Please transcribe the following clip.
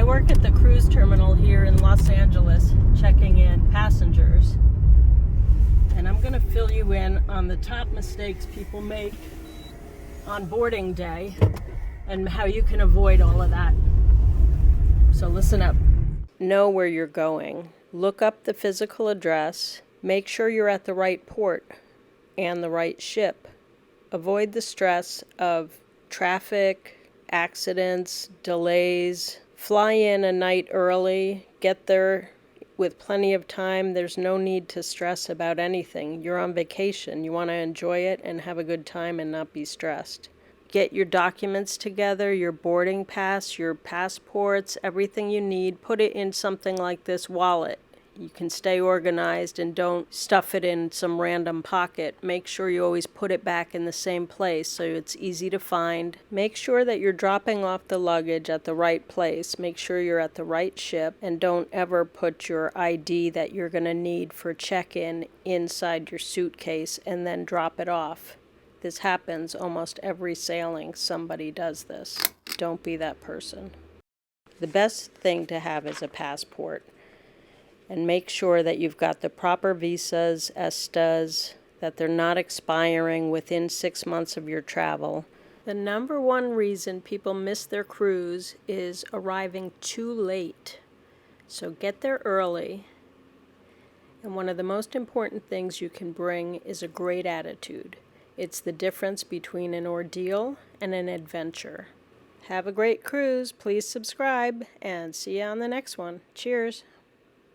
work at the cruise terminal here in Los Angeles, checking in passengers. And I'm going to fill you in on the top mistakes people make on boarding day and how you can avoid all of that. So listen up. Know where you're going. Look up the physical address. Make sure you're at the right port and the right ship. Avoid the stress of traffic, accidents, delays. Fly in a night early. Get there with plenty of time. There's no need to stress about anything. You're on vacation. You want to enjoy it and have a good time and not be stressed. Get your documents together, your boarding pass, your passports, everything you need. Put it in something like this wallet. You can stay organized and don't stuff it in some random pocket. Make sure you always put it back in the same place so it's easy to find. Make sure that you're dropping off the luggage at the right place. Make sure you're at the right ship, and don't ever put your ID that you're going to need for check-in inside your suitcase and then drop it off. This happens almost every sailing. Somebody does this. Don't be that person. The best thing to have is a passport. And make sure that you've got the proper visas, ESTAs, that they're not expiring within 6 months of your travel. The number one reason people miss their cruise is arriving too late. So get there early. And one of the most important things you can bring is a great attitude. It's the difference between an ordeal and an adventure. Have a great cruise. Please subscribe and see you on the next one. Cheers.